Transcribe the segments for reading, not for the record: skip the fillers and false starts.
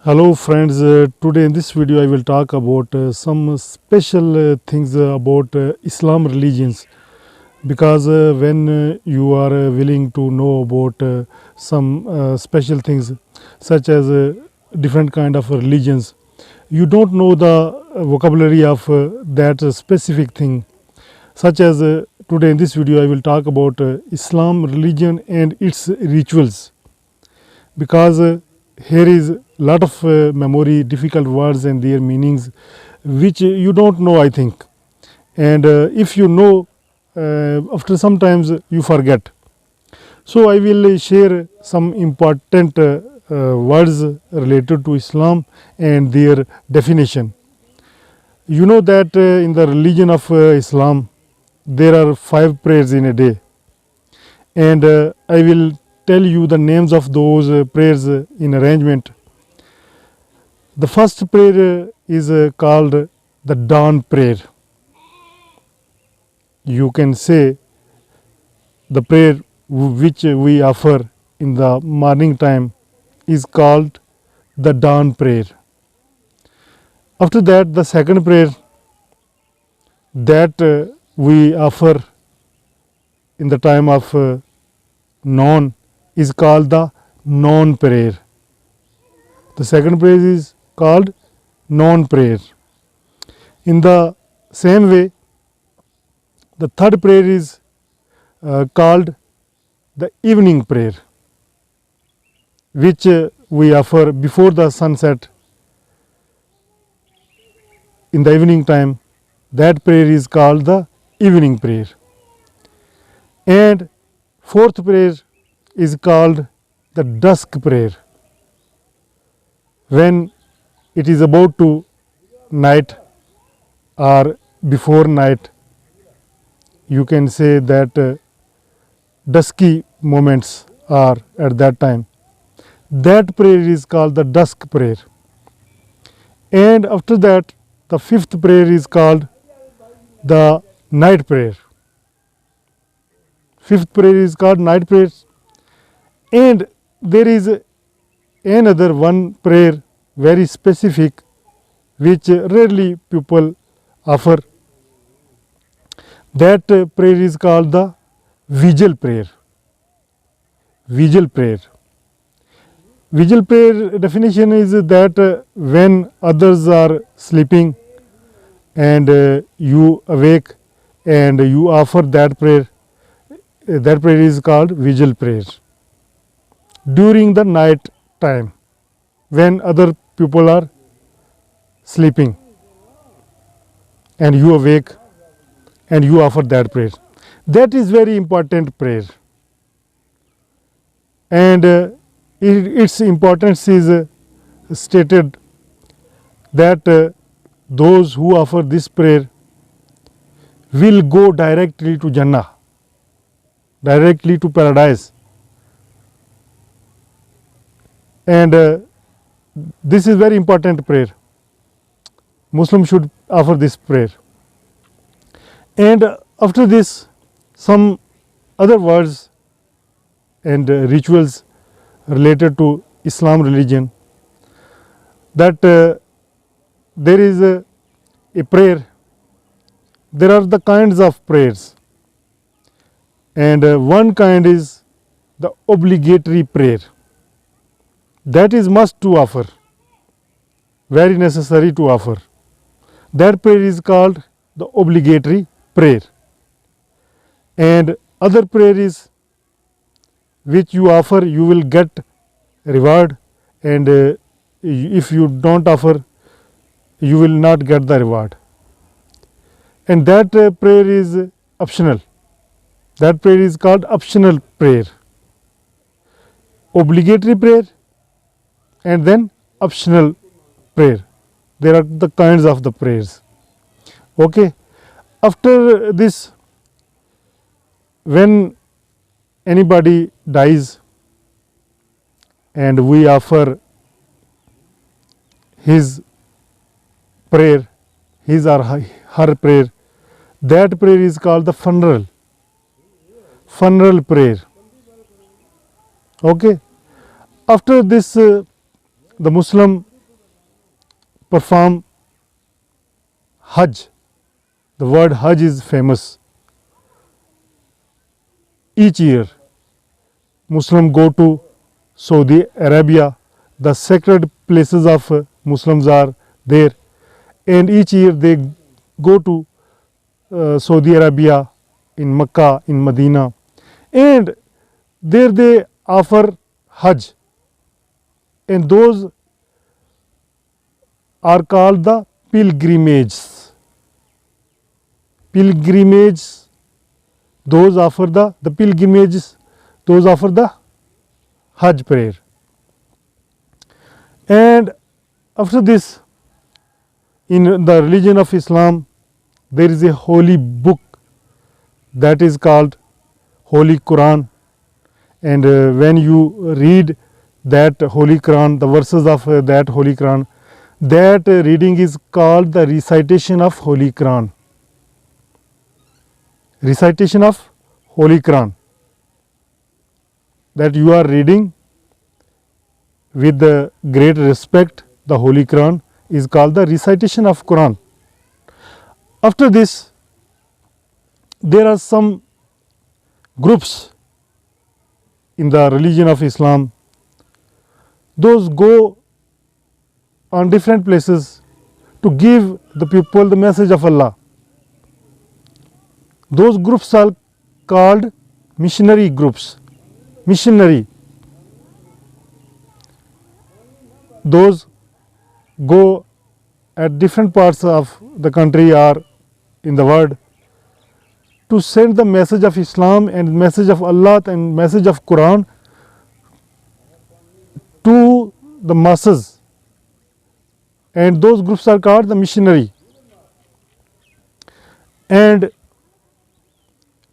Hello friends, today in this video I will talk about some special things about Islam religions, because when you are willing to know about some special things such as different kind of religions, you don't know the vocabulary of that specific thing, such as today in this video I will talk about Islam religion and its rituals, because here is lot of memory difficult words and their meanings which you don't know, I think, and if you know, after sometimes you forget. So I will share some important words related to Islam and their definition. You know that in the religion of Islam there are 5 prayers in a day, and I will tell you the names of those prayers in arrangement. The first prayer is called the dawn prayer. You can say the prayer which we offer in the morning time is called the dawn prayer. After that, the second prayer that we offer in the time of noon is called the noon prayer. The second prayer is called noon prayer. In the same way, the third prayer is called the evening prayer, which we offer before the sunset in the evening time. That prayer is called the evening prayer. And fourth prayer is called the dusk prayer. When it is about to night or before night, you can say that dusky moments are at that time. That prayer is called the dusk prayer. And after that, the fifth prayer is called the night prayer. Fifth prayer is called night prayer. And there is another one prayer very specific which rarely people offer. That prayer is called the vigil prayer. Vigil prayer. Vigil prayer definition is that when others are sleeping and you awake and you offer that prayer is called vigil prayer. During the night time, when other people are sleeping and you awake and you offer that prayer, that is very important prayer. And its importance is stated that those who offer this prayer will go directly to Jannah, directly to paradise. And this is very important prayer. Muslim should offer this prayer. And after this, some other words and rituals related to Islam religion, that there is a prayer. There are the kinds of prayers, and one kind is the obligatory prayer. That is must to offer, very necessary to offer. That prayer is called the obligatory prayer. And other prayer is which you offer, you will get reward, and if you don't offer, you will not get the reward. And that prayer is optional. That prayer is called optional prayer. Obligatory prayer and then optional prayer. There are the kinds of the prayers. Okay. After this, when anybody dies and we offer his prayer, his or her prayer, that prayer is called the funeral prayer. Okay. After this, the Muslim perform Hajj. The word Hajj is famous. Each year Muslims go to Saudi Arabia. The sacred places of Muslims are there, and each year they go to Saudi Arabia, in Mecca, in Medina, and there they offer Hajj, and those are called the pilgrimages. Pilgrimages, those offer the pilgrimages, those offer the Hajj prayer. And after this, in the religion of Islam, there is a holy book that is called Holy Quran, and when you read that Holy Quran, the verses of that Holy Quran, that reading is called the recitation of Holy Quran. Recitation of Holy Quran, that you are reading with the great respect the Holy Quran, is called the recitation of Quran. After this, there are some groups in the religion of Islam. Those go on different places to give the people the message of Allah. Those groups are called missionary groups. Missionary. Those go at different parts of the country or in the world to send the message of Islam and message of Allah and message of Quran to the masses, and those groups are called the missionary. And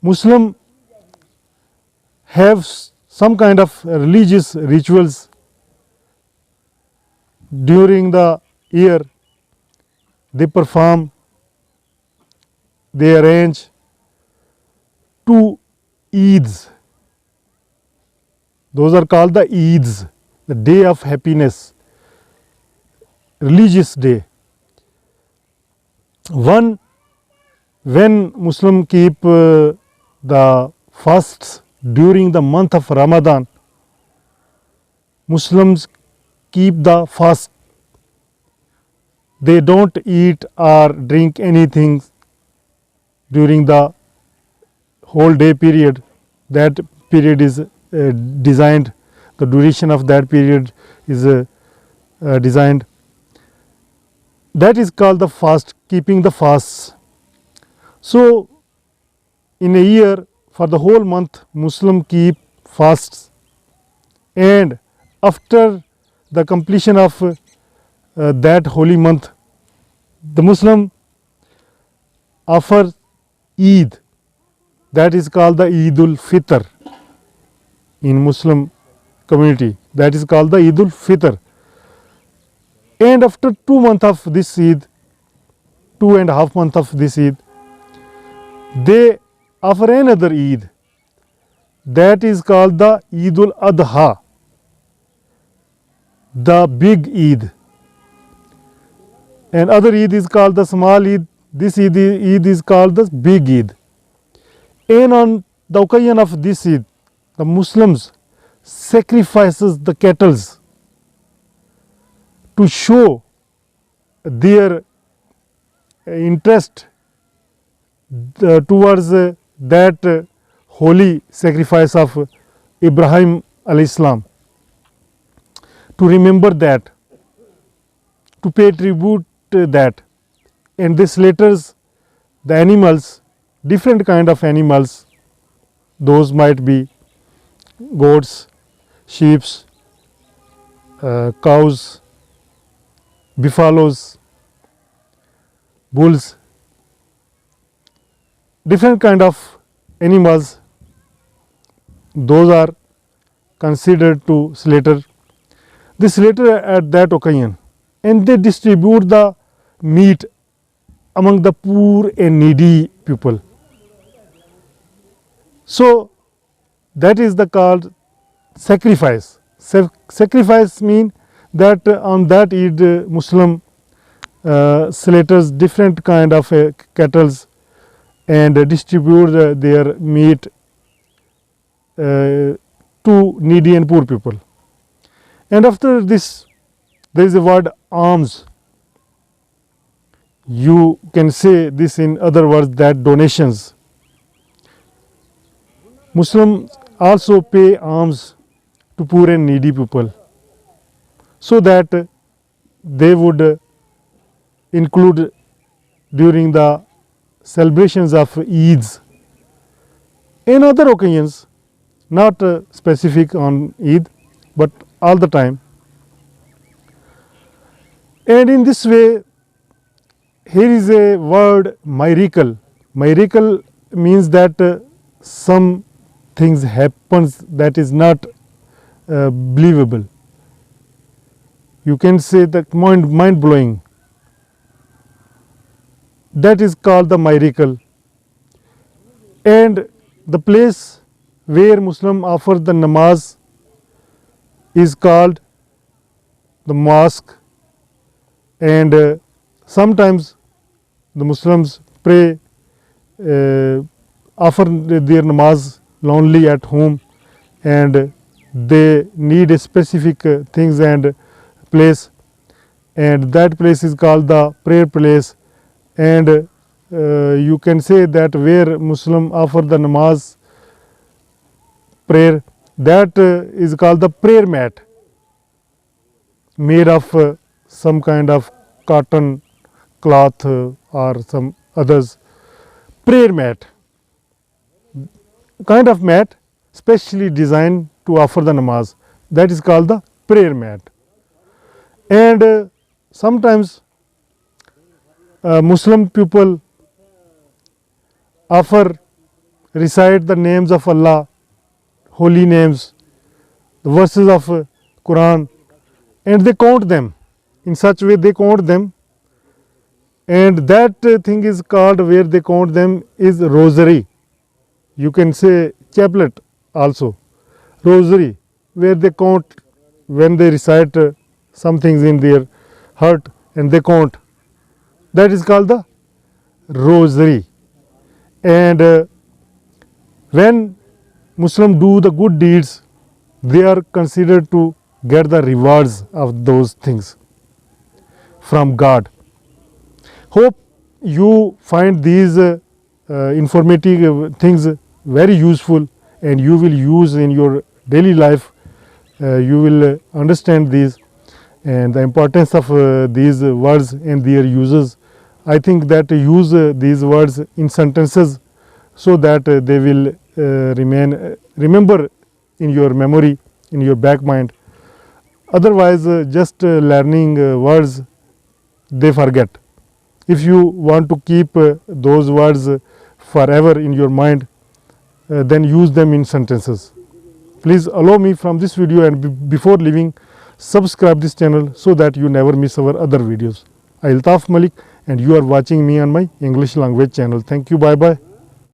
Muslim have some kind of religious rituals during the year. They perform, they arrange 2 Eids. Those are called the Eids, the day of happiness, religious day. One, when Muslim keep the fasts during the month of Ramadan, Muslims keep the fast. They don't eat or drink anything during the whole day period. That period is designed, the duration of that period is designed. That is called the fast, keeping the fasts. So in a year, for the whole month, Muslim keep fasts, and after the completion of that holy month, the Muslim offer Eid, that is called the Eidul Fitr in Muslim community, that is called the Eidul Fitr. And after 2 months of this Eid, 2.5 months of this Eid, they offer another Eid, that is called the Eidul Adha, the big Eid. And other Eid is called the small Eid. This Eid is called the big Eid. And on the occasion of this Eid, the Muslims sacrifices the cattle to show their interest towards that holy sacrifice of Ibrahim alayhi salam, to remember that, to pay tribute to that. And this slaughters the animals, different kind of animals. Those might be goats, sheep, cows, buffaloes, bulls, different kind of animals. Those are considered to slaughter. They slaughter at that occasion, and they distribute the meat among the poor and needy people. So that is the called sacrifice. Sacrifice mean that on that Eid Muslim slaughters different kind of cattle and distribute their meat to needy and poor people. And after this, there is a word alms. You can say this in other words, that donations. Muslims also pay alms to poor and needy people, so that they would include during the celebrations of Eids. In other occasions, not specific on Eid, but all the time. And in this way, here is a word miracle. Miracle means that some things happens that is not believable. You can say that mind blowing. That is called the miracle. And the place where Muslim offer the namaz is called the mosque, and sometimes the Muslims pray, offer their namaz lonely at home, and they need a specific things and place, and that place is called the prayer place. And you can say that where Muslim offer the namaz prayer, that is called the prayer mat, made of some kind of cotton cloth or some others. Prayer mat, kind of mat specially designed to offer the namaz, that is called the prayer mat. And sometimes Muslim people offer, recite the names of Allah, holy names, the verses of Quran, and they count them. In such way they count them, and that thing is called, where they count them, is rosary. You can say chaplet also. Rosary, where they count when they recite some things in their heart and they count. That is called the rosary. And when Muslims do the good deeds, they are considered to get the rewards of those things from God. Hope you find these informative things very useful, and you will use in your daily life. You will understand these and the importance of these words and their uses. I think that use these words in sentences so that they will remember in your memory, in your back mind. Otherwise, just learning words, they forget. If you want to keep those words forever in your mind, then use them in sentences. Please allow me from this video, and before leaving, subscribe this channel so that you never miss our other videos. I Altaf Malik, and you are watching me on my English language channel. Thank you. Bye bye.